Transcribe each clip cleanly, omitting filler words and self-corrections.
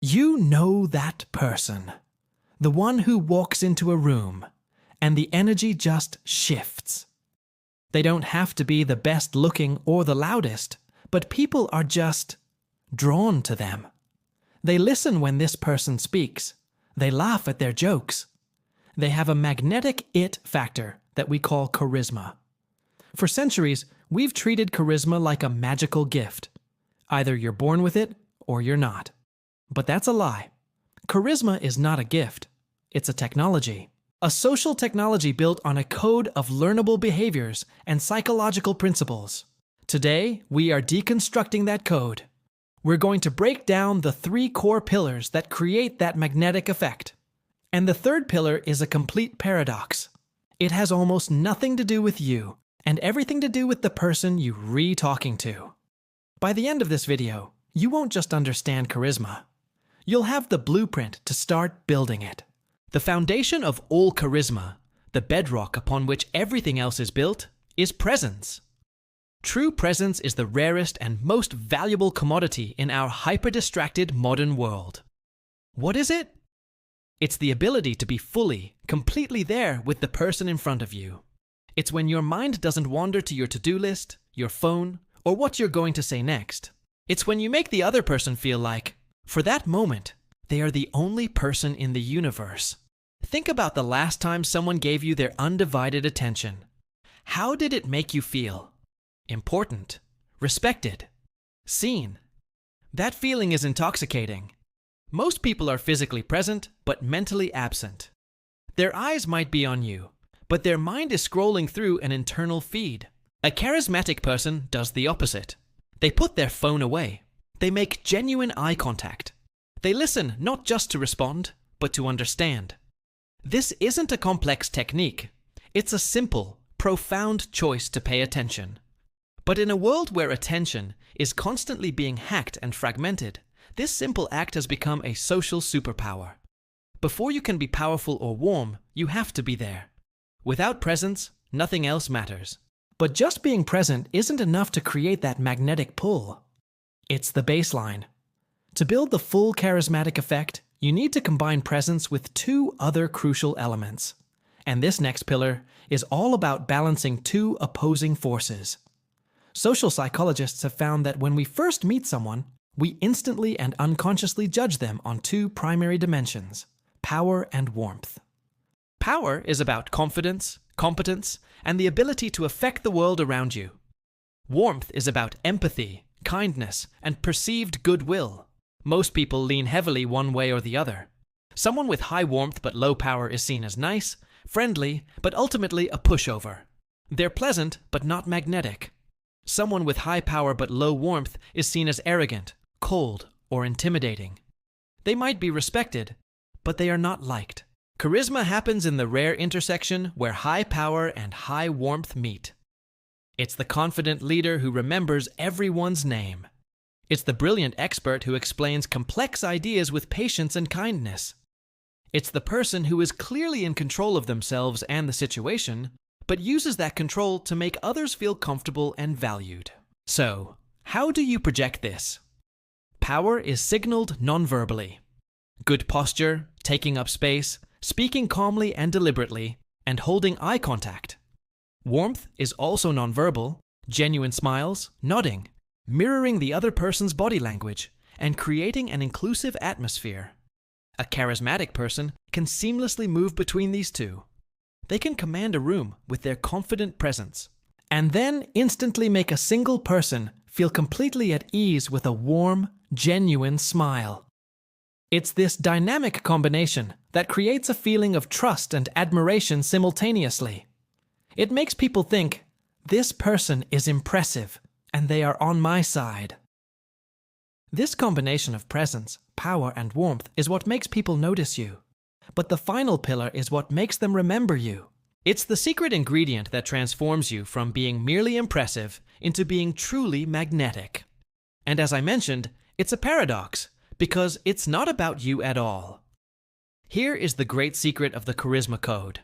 You know that person, the one who walks into a room and the energy just shifts. They don't have to be the best looking or the loudest, but people are just drawn to them. They listen when this person speaks. They laugh at their jokes. They have a magnetic it factor that we call charisma. For centuries, we've treated charisma like a magical gift. Either you're born with it or you're not. But that's a lie. Charisma is not a gift. It's a technology. A social technology built on a code of learnable behaviors and psychological principles. Today, we are deconstructing that code. We're going to break down the 3 core pillars that create that magnetic effect. And the third pillar is a complete paradox. It has almost nothing to do with you and everything to do with the person you're re-talking to. By the end of this video, you won't just understand charisma. You'll have the blueprint to start building it. The foundation of all charisma, the bedrock upon which everything else is built, is presence. True presence is the rarest and most valuable commodity in our hyper-distracted modern world. What is it? It's the ability to be fully, completely there with the person in front of you. It's when your mind doesn't wander to your to-do list, your phone, or what you're going to say next. It's when you make the other person feel like, for that moment, they are the only person in the universe. Think about the last time someone gave you their undivided attention. How did it make you feel? Important, respected, seen. That feeling is intoxicating. Most people are physically present, but mentally absent. Their eyes might be on you, but their mind is scrolling through an internal feed. A charismatic person does the opposite. They put their phone away. They make genuine eye contact. They listen not just to respond, but to understand. This isn't a complex technique. It's a simple, profound choice to pay attention. But in a world where attention is constantly being hacked and fragmented, this simple act has become a social superpower. Before you can be powerful or warm, you have to be there. Without presence, nothing else matters. But just being present isn't enough to create that magnetic pull. It's the baseline. To build the full charismatic effect, you need to combine presence with 2 other crucial elements. And this next pillar is all about balancing 2 opposing forces. Social psychologists have found that when we first meet someone, we instantly and unconsciously judge them on 2 primary dimensions: power and warmth. Power is about confidence, competence, and the ability to affect the world around you. Warmth is about empathy, kindness, and perceived goodwill. Most people lean heavily one way or the other. Someone with high warmth but low power is seen as nice, friendly, but ultimately a pushover. They're pleasant but not magnetic. Someone with high power but low warmth is seen as arrogant, cold, or intimidating. They might be respected, but they are not liked. Charisma happens in the rare intersection where high power and high warmth meet. It's the confident leader who remembers everyone's name. It's the brilliant expert who explains complex ideas with patience and kindness. It's the person who is clearly in control of themselves and the situation, but uses that control to make others feel comfortable and valued. So, how do you project this? Power is signaled non-verbally. Good posture, taking up space, speaking calmly and deliberately, and holding eye contact. Warmth is also nonverbal, genuine smiles, nodding, mirroring the other person's body language, and creating an inclusive atmosphere. A charismatic person can seamlessly move between these 2. They can command a room with their confident presence, and then instantly make a single person feel completely at ease with a warm, genuine smile. It's this dynamic combination that creates a feeling of trust and admiration simultaneously. It makes people think, this person is impressive, and they are on my side. This combination of presence, power, and warmth is what makes people notice you. But the final pillar is what makes them remember you. It's the secret ingredient that transforms you from being merely impressive into being truly magnetic. And as I mentioned, it's a paradox, because it's not about you at all. Here is the great secret of the charisma code.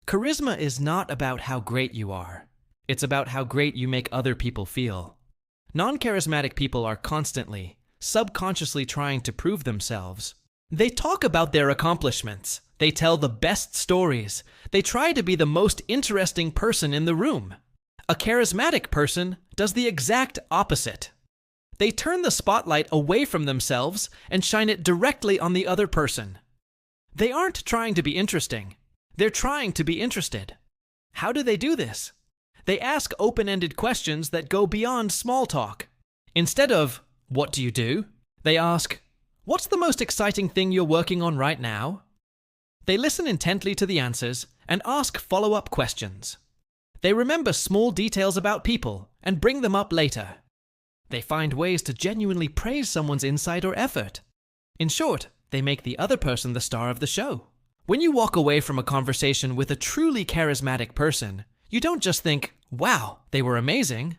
Charisma is not about how great you are. It's about how great you make other people feel. Non-charismatic people are constantly, subconsciously trying to prove themselves. They talk about their accomplishments. They tell the best stories. They try to be the most interesting person in the room. A charismatic person does the exact opposite. They turn the spotlight away from themselves and shine it directly on the other person. They aren't trying to be interesting. They're trying to be interested. How do they do this? They ask open-ended questions that go beyond small talk. Instead of, "What do you do?" they ask, "What's the most exciting thing you're working on right now?" They listen intently to the answers and ask follow-up questions. They remember small details about people and bring them up later. They find ways to genuinely praise someone's insight or effort. In short, they make the other person the star of the show. When you walk away from a conversation with a truly charismatic person, you don't just think, "Wow, they were amazing."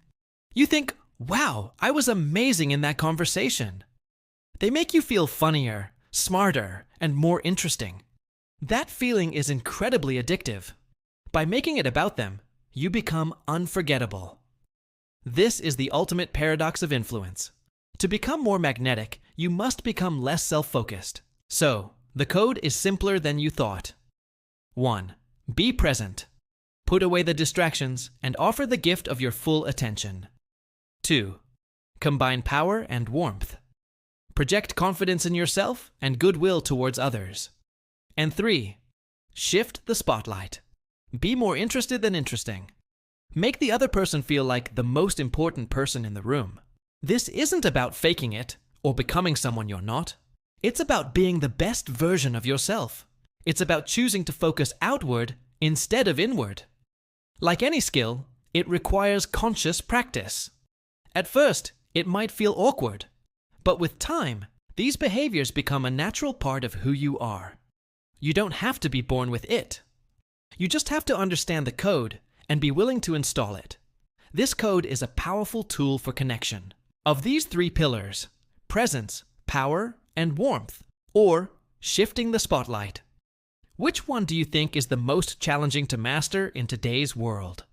You think, "Wow, I was amazing in that conversation." They make you feel funnier, smarter, and more interesting. That feeling is incredibly addictive. By making it about them, you become unforgettable. This is the ultimate paradox of influence. To become more magnetic, you must become less self-focused. So, the code is simpler than you thought. 1. Be present. Put away the distractions and offer the gift of your full attention. 2. Combine power and warmth. Project confidence in yourself and goodwill towards others. And 3. Shift the spotlight. Be more interested than interesting. Make the other person feel like the most important person in the room. This isn't about faking it or becoming someone you're not. It's about being the best version of yourself. It's about choosing to focus outward instead of inward. Like any skill, it requires conscious practice. At first, it might feel awkward, but with time, these behaviors become a natural part of who you are. You don't have to be born with it. You just have to understand the code and be willing to install it. This code is a powerful tool for connection. Of these 3 pillars, presence, power, and warmth, or shifting the spotlight, which one do you think is the most challenging to master in today's world?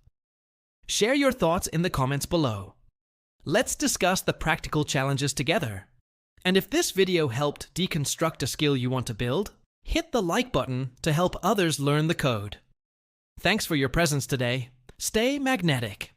Share your thoughts in the comments below. Let's discuss the practical challenges together. And if this video helped deconstruct a skill you want to build, hit the like button to help others learn the code. Thanks for your presence today. Stay magnetic.